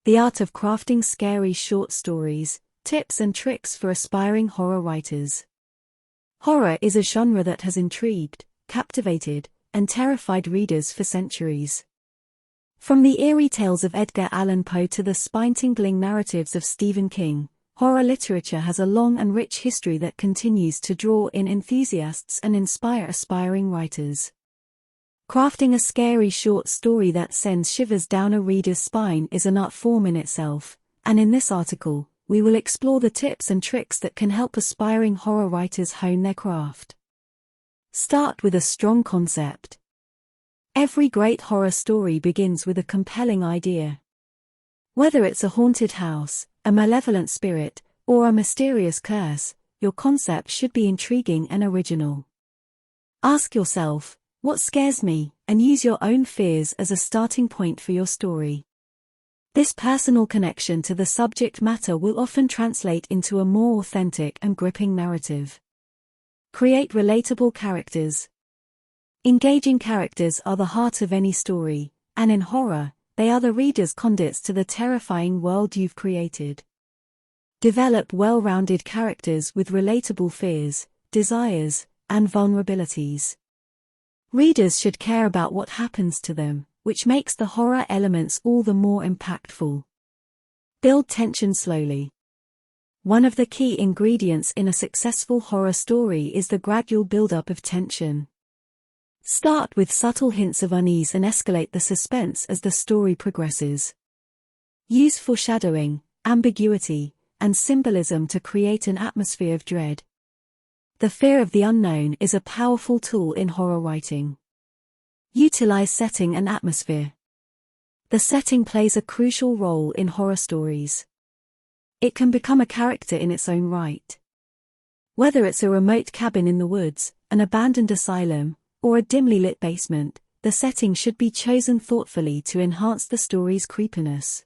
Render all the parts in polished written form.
The art of crafting scary short stories, tips and tricks for aspiring horror writers. Horror is a genre that has intrigued, captivated, and terrified readers for centuries. From the eerie tales of Edgar Allan Poe to the spine-tingling narratives of Stephen King, horror literature has a long and rich history that continues to draw in enthusiasts and inspire aspiring writers. Crafting a scary short story that sends shivers down a reader's spine is an art form in itself, and in this article, we will explore the tips and tricks that can help aspiring horror writers hone their craft. Start with a strong concept. Every great horror story begins with a compelling idea. Whether it's a haunted house, a malevolent spirit, or a mysterious curse, your concept should be intriguing and original. Ask yourself, what scares me, and use your own fears as a starting point for your story. This personal connection to the subject matter will often translate into a more authentic and gripping narrative. Create relatable characters. Engaging characters are the heart of any story, and in horror, they are the reader's conduits to the terrifying world you've created. Develop well-rounded characters with relatable fears, desires, and vulnerabilities. Readers should care about what happens to them, which makes the horror elements all the more impactful. Build tension slowly. One of the key ingredients in a successful horror story is the gradual build-up of tension. Start with subtle hints of unease and escalate the suspense as the story progresses. Use foreshadowing, ambiguity, and symbolism to create an atmosphere of dread. The fear of the unknown is a powerful tool in horror writing. Utilize setting and atmosphere. The setting plays a crucial role in horror stories. It can become a character in its own right. Whether it's a remote cabin in the woods, an abandoned asylum, or a dimly lit basement, the setting should be chosen thoughtfully to enhance the story's creepiness.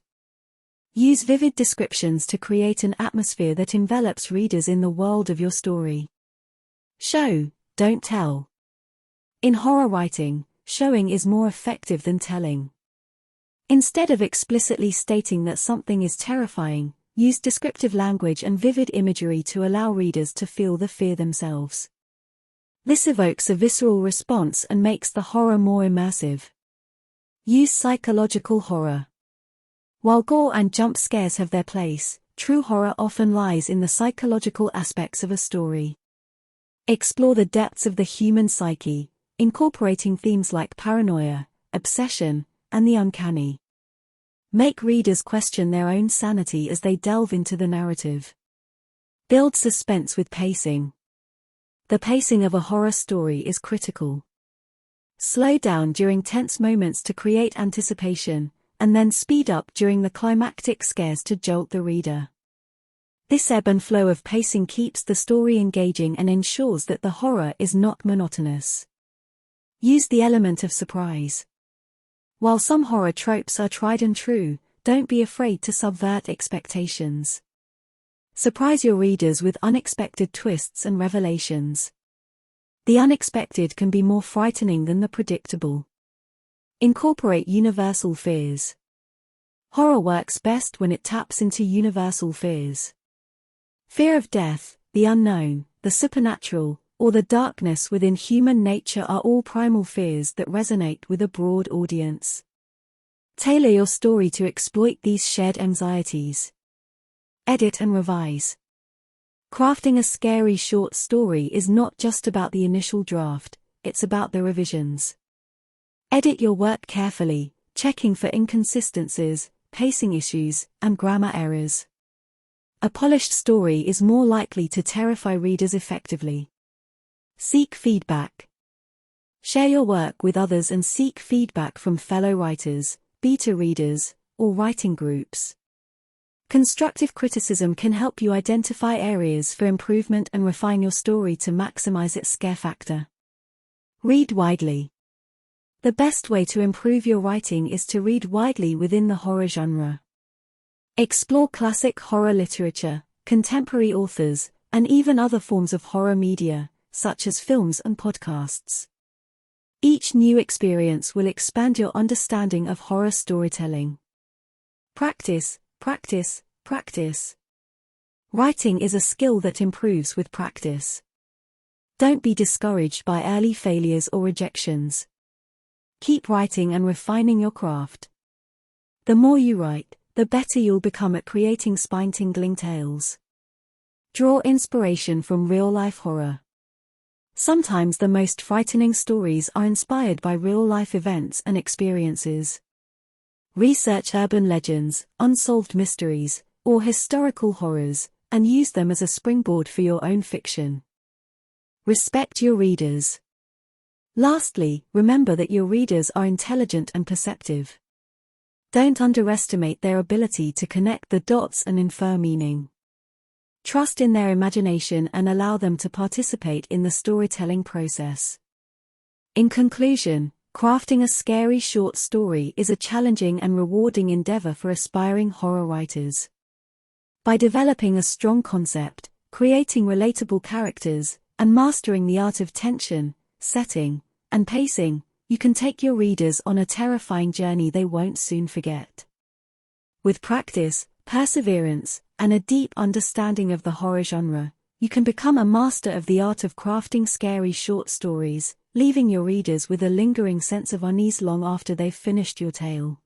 Use vivid descriptions to create an atmosphere that envelops readers in the world of your story. Show, don't tell. In horror writing, showing is more effective than telling. Instead of explicitly stating that something is terrifying, use descriptive language and vivid imagery to allow readers to feel the fear themselves. This evokes a visceral response and makes the horror more immersive. Use psychological horror. While gore and jump scares have their place, true horror often lies in the psychological aspects of a story. Explore the depths of the human psyche, incorporating themes like paranoia, obsession, and the uncanny. Make readers question their own sanity as they delve into the narrative. Build suspense with pacing. The pacing of a horror story is critical. Slow down during tense moments to create anticipation, and then speed up during the climactic scares to jolt the reader. This ebb and flow of pacing keeps the story engaging and ensures that the horror is not monotonous. Use the element of surprise. While some horror tropes are tried and true, don't be afraid to subvert expectations. Surprise your readers with unexpected twists and revelations. The unexpected can be more frightening than the predictable. Incorporate universal fears. Horror works best when it taps into universal fears. Fear of death, the unknown, the supernatural, or the darkness within human nature are all primal fears that resonate with a broad audience. Tailor your story to exploit these shared anxieties. Edit and revise. Crafting a scary short story is not just about the initial draft, it's about the revisions. Edit your work carefully, checking for inconsistencies, pacing issues, and grammar errors. A polished story is more likely to terrify readers effectively. Seek feedback. Share your work with others and seek feedback from fellow writers, beta readers, or writing groups. Constructive criticism can help you identify areas for improvement and refine your story to maximize its scare factor. Read widely. The best way to improve your writing is to read widely within the horror genre. Explore classic horror literature, contemporary authors, and even other forms of horror media, such as films and podcasts. Each new experience will expand your understanding of horror storytelling. Practice, practice, practice. Writing is a skill that improves with practice. Don't be discouraged by early failures or rejections. Keep writing and refining your craft. The more you write, the better you'll become at creating spine-tingling tales. Draw inspiration from real-life horror. Sometimes the most frightening stories are inspired by real-life events and experiences. Research urban legends, unsolved mysteries, or historical horrors, and use them as a springboard for your own fiction. Respect your readers. Lastly, remember that your readers are intelligent and perceptive. Don't underestimate their ability to connect the dots and infer meaning. Trust in their imagination and allow them to participate in the storytelling process. In conclusion, crafting a scary short story is a challenging and rewarding endeavor for aspiring horror writers. By developing a strong concept, creating relatable characters, and mastering the art of tension, setting, and pacing, you can take your readers on a terrifying journey they won't soon forget. With practice, perseverance, and a deep understanding of the horror genre, you can become a master of the art of crafting scary short stories, leaving your readers with a lingering sense of unease long after they've finished your tale.